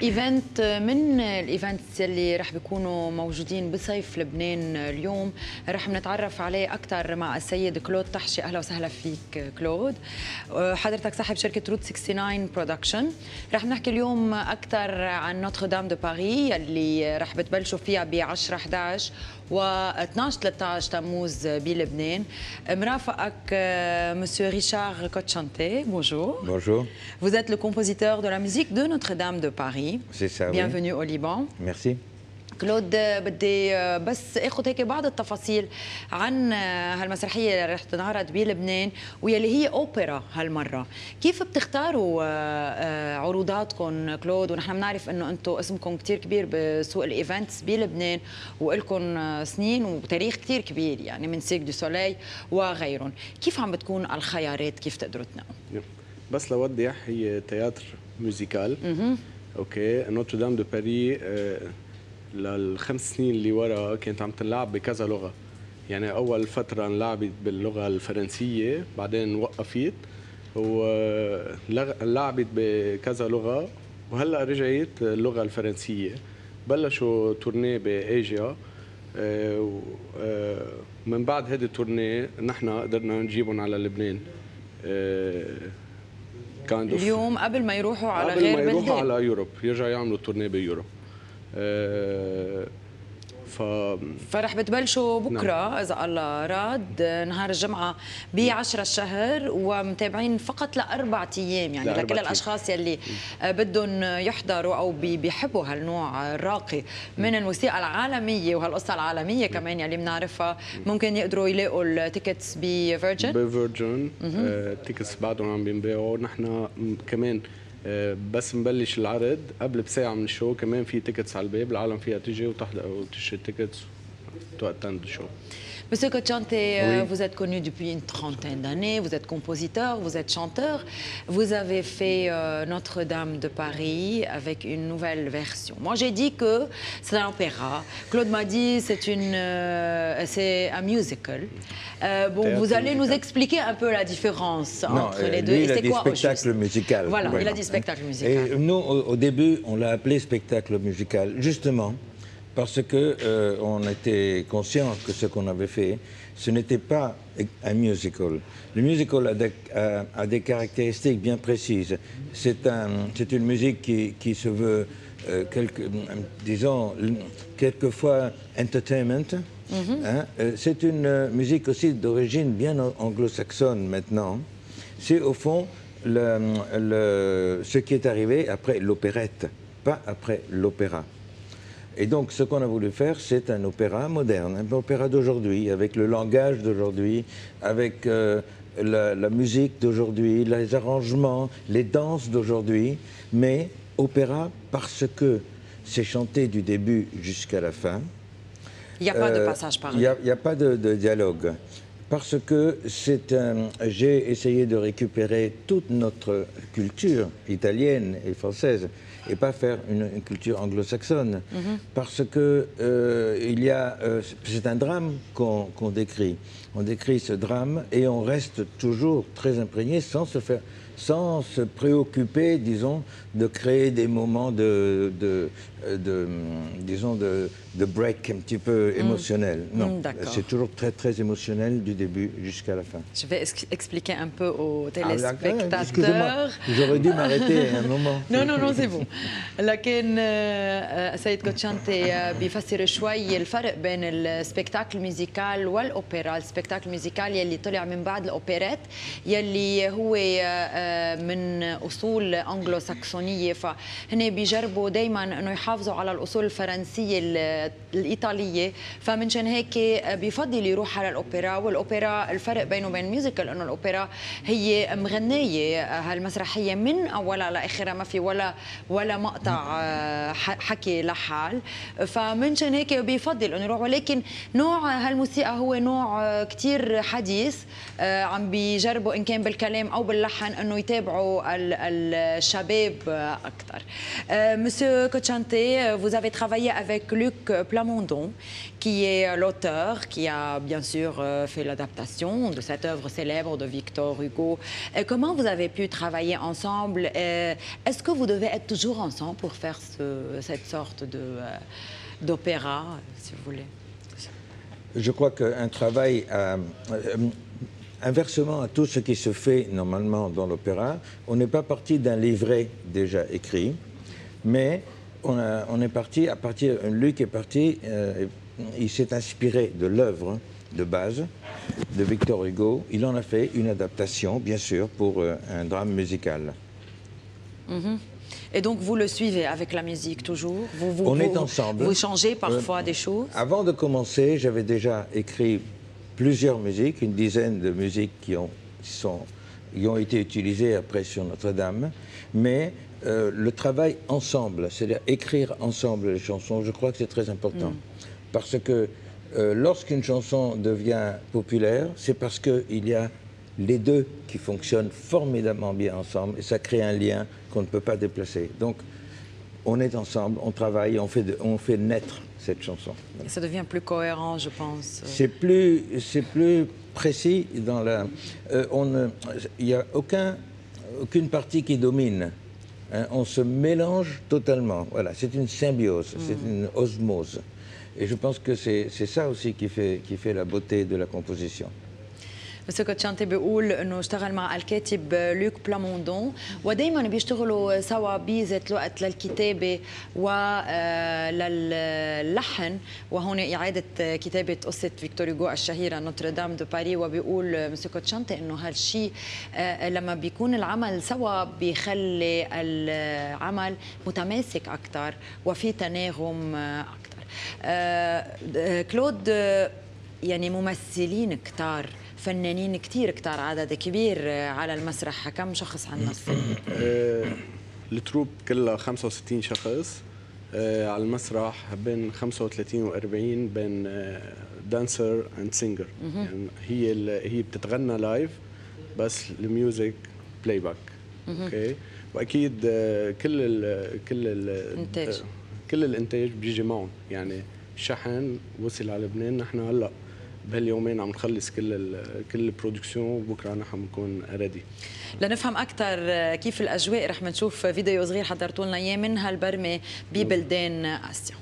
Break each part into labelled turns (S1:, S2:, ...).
S1: ايفنت من الايفنتس اللي رح بيكونوا موجودين بصيف لبنان اليوم، رح نتعرف عليه اكثر مع السيد كلود طحشي. اهلا وسهلا فيك كلود. حضرتك صاحب شركه روت 69 برودكشن. رح نحكي اليوم اكثر عن نوتر دام دو باري اللي رح بتبلشوا فيها ب 10 11 و 12 13 تموز بلبنان. مرافقك monsieur Richard Cocciante. Bonjour.
S2: Bonjour.
S1: Vous êtes le compositeur de la musique de Notre-Dame de Paris.
S2: C'est ça,
S1: Bienvenue
S2: oui.
S1: au Liban.
S2: Merci.
S1: كلود، بدي بس اخذ هيك بعض التفاصيل عن هالمسرحيه اللي رح تنعرض بلبنان واللي هي اوبرا هالمره. كيف بتختاروا عروضاتكم كلود؟ ونحن بنعرف انه انتم اسمكم كثير كبير بسوق الايفنتس بلبنان والكم سنين وتاريخ كثير كبير، يعني من سيرك دو سوليل وغيرهم. كيف عم بتكون الخيارات؟ كيف تقدروا تنقوا؟
S3: بس لوضح، هي تياتر موزيكال. اوكي، نوتردام دو باري للخمس سنين اللي ورا كانت عم تنلعب بكذا لغه. يعني اول فتره انلعبت باللغه الفرنسيه، بعدين وقفت ولعبت بكذا لغه، وهلا رجعت اللغه الفرنسيه. بلشوا تورنيه بايجيا، من بعد هذه التورنيه نحن قدرنا نجيبهم على لبنان.
S1: اليوم قبل ما يروحوا على
S3: قبل
S1: غير
S3: ما
S1: بلدان،
S3: يروحوا على يوروب، يرجعوا يعملوا تورنيه بيوروب.
S1: فرح بتبلشوا بكره
S3: نعم.
S1: اذا الله راد نهار الجمعه ب 10 الشهر، ومتابعين فقط ل4 ايام، يعني لكل الاشخاص يلي بدهم يحضروا او بيحبوا هالنوع الراقي من الموسيقى العالميه وهالقصه العالميه كمان يلي بنعرفها. ممكن يقدروا يلاقوا التيكتس بفيرجن.
S3: التيكتس بعدهم عم بينباعوا. نحن كمان بس نبلش العرض قبل بساعة من الشو، كمان في تيكتس على الباب، العالم فيها تيجي وتحضر وتشتري تيكتس وتأتند الشو.
S1: Monsieur Cocciante, vous êtes connu depuis une trentaine d'années, vous êtes compositeur, vous êtes chanteur. Vous avez fait Notre-Dame de Paris avec une nouvelle version. Moi, j'ai dit que c'est un opéra. Claude m'a dit c'est un musical. Bon, vous allez nous expliquer un peu la différence entre les deux.
S2: Et c'est quoi spectacle musical.
S1: Voilà, il a dit spectacle musical.
S2: Et nous, au début, on l'a appelé spectacle musical, justement parce qu'on était conscient que ce qu'on avait fait, ce n'était pas un musical. Le musical a des caractéristiques bien précises. C'est une musique qui se veut, disons, quelquefois entertainment. Hein? C'est une musique aussi d'origine bien anglo-saxonne maintenant. C'est au fond ce qui est arrivé après l'opérette, pas après l'opéra. Et donc, ce qu'on a voulu faire, c'est un opéra moderne, un opéra d'aujourd'hui, avec le langage d'aujourd'hui, avec la musique d'aujourd'hui, les arrangements, les danses d'aujourd'hui, mais opéra parce que c'est chanté du début jusqu'à la fin.
S1: Il n'y a pas de passage par là.
S2: Il n'y a pas de dialogue. Parce que j'ai essayé de récupérer toute notre culture italienne et française et pas faire une culture anglo-saxonne. Parce que c'est un drame qu'on décrit. On décrit ce drame et on reste toujours très imprégné sans se préoccuper, disons, de créer des moments de break un petit peu émotionnel. Non, c'est toujours très très émotionnel du début jusqu'à la fin.
S1: Je vais expliquer un peu aux téléspectateurs.
S2: Excusez-moi, j'aurais dû m'arrêter un moment.
S1: Non, c'est bon. لكن سيد كوتشانتي بيفسر شوي الفرق بين السبكتاكل ميوزيكال والأوبرا. السبكتاكل ميوزيكال يلي طلع من بعد الأوبريت يلي هو من أصول أنجلو ساكسونية، فهن بيجربوا دايما أنه يحافظوا على الأصول الفرنسية الإيطالية، فمنشان هيك بيفضل يروح على الأوبرا. والأوبرا الفرق بينه وبين الميوزيكال أنه الأوبرا هي مغنية، هالمسرحية من أولها لآخرها ما في ولا مقطع حكي لحال، فمنشان هيك بيفضل أنه يروح. ولكن نوع هالموسيقى هو نوع كتير حديث، عم بيجربوا إن كان بالكلام أو باللحن أنه انه يتابعوا الشباب اكثر. Monsieur Kochante, vous avez travaillé avec Luc Plamondon, qui est l'auteur, qui a bien sûr fait l'adaptation de cette œuvre célèbre de Victor Hugo. Comment vous avez pu travailler ensemble? Est-ce que vous devez être toujours ensemble pour faire cette sorte d'opéra, si vous voulez?
S2: Je crois qu'un travail, inversement à tout ce qui se fait normalement dans l'opéra, on n'est pas parti d'un livret déjà écrit, mais on est parti à partir. Luc est parti, il s'est inspiré de l'œuvre de base de Victor Hugo. Il en a fait une adaptation, bien sûr, pour un drame musical.
S1: Et donc vous le suivez avec la musique toujours?
S2: On est ensemble.
S1: Vous changez parfois des choses?
S2: Avant de commencer, j'avais déjà écrit plusieurs musiques, une dizaine de musiques qui ont été utilisées après sur Notre-Dame. Mais le travail ensemble, c'est-à-dire écrire ensemble les chansons, je crois que c'est très important. Parce que lorsqu'une chanson devient populaire, c'est parce qu'il y a les deux qui fonctionnent formidablement bien ensemble et ça crée un lien qu'on ne peut pas déplacer. Donc, on est ensemble, on travaille, on fait naître cette chanson.
S1: Et ça devient plus cohérent, je pense.
S2: C'est plus précis dans la... Il n'y a aucune partie qui domine. Hein, on se mélange totalement. Voilà, c'est une symbiose, c'est une osmose. Et je pense que c'est ça aussi qui fait la beauté de la composition.
S1: مسيو كوتشانتي بيقول انه اشتغل مع الكاتب لوك بلاموندون ودائما بيشتغلوا سوا بذات الوقت للكتابه وللحن، وهون اعاده كتابه قصه فيكتور هوغو الشهيره نوتردام دو باري. وبيقول مسيو كوتشانتي انه هالشيء لما بيكون العمل سوا بيخلي العمل متماسك اكثر وفي تناغم اكثر. كلود، يعني ممثلين كتار، فنانين كتير عدد كبير على المسرح، كم شخص عندنا السنة؟
S3: التروب كلها 65 شخص على المسرح، بين 35 و 40 بين دانسر اند سينجر. يعني هي بتتغنى لايف بس الميوزك بلاي باك. اوكي، واكيد كل الانتاج بيجي معهم. يعني الشحن وصل على لبنان، نحن هلا بهاليومين عم نخلص كل البرودكسيون وبكره نحن بنكون ريدي.
S1: لنفهم اكثر كيف الاجواء رح نشوف فيديو صغير حضرتوا لنا اياه من هالبرمه ببلدان اسيا.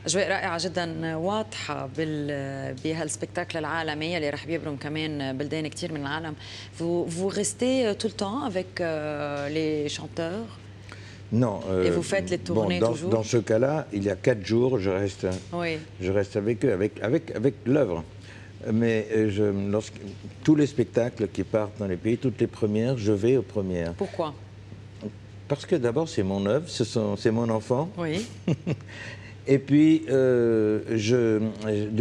S1: أجواء رائعة جدا واضحة بهالسبكتاكل العالمي اللي رح بيبرم كمان بلدان كثير من العالم. Vous restez tout le temps avec les chanteurs?
S2: Non.
S1: Et vous faites les tournées toujours?
S2: Dans ce cas-là, il y a 4 jours, je reste avec eux, avec l'œuvre. Mais tous les spectacles qui partent dans les pays, toutes les premières, je vais aux premières.
S1: Pourquoi?
S2: Parce que d'abord, c'est mon œuvre, c'est mon enfant.
S1: Oui.
S2: Et puis,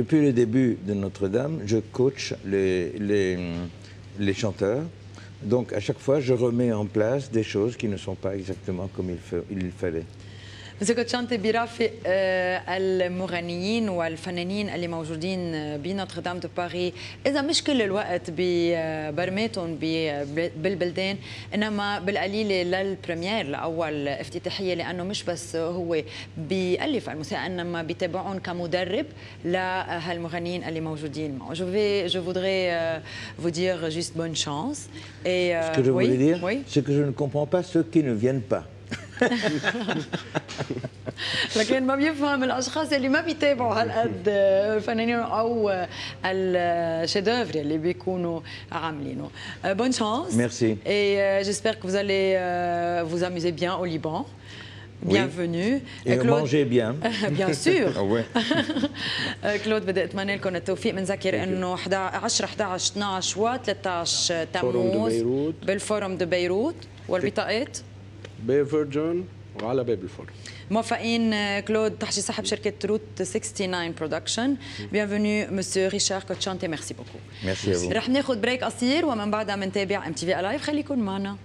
S2: depuis le début de Notre-Dame, je coach les chanteurs Donc à chaque fois, je remets en place des choses qui ne sont pas exactement comme il fallait.
S1: مسيو كوتشانتي بيرافق المغنيين والفنانين اللي موجودين بنوتردام دو باري، اذا مش كل الوقت ببرماتهم بالبلدان، انما بالقليله للبريمير لاول افتتاحيه، لانه مش بس هو بيالف الموسيقى انما بيتابعون كمدرب لهالمغنيين اللي موجودين معه. Je voudrais vous dire juste bonne chance. Et
S2: ce que je voulais dire, c'est que je ne comprends pas ceux qui ne viennent pas.
S1: لكن ما بيفهم الاشخاص اللي ما بيتابعوا هالقد الفنانين او الشيدوفر اللي بيكونوا عاملينه. Bonne chance.
S2: Merci.
S1: Et j'espère que vous allez vous amuser bien au Liban. Bienvenue.
S2: Et mangez bien.
S1: Bien sûr.
S2: كلود
S1: بدي اتمنى لكم التوفيق. بنذكر انه 10 11 12 و 13 تموز بالفورم دو بيروت، والبطاقات
S3: بفيرجن وعلى باب الفورم.
S1: موفقين كلود تحشي صاحب شركة روت 69 برودكشن. Bienvenue مسيو ريشار كوتشانتي. ميرسي بوكو.
S2: ميرسي.
S1: رح ناخذ بريك قصير ومن بعدها بنتابع MTV Alive. خليكم معنا.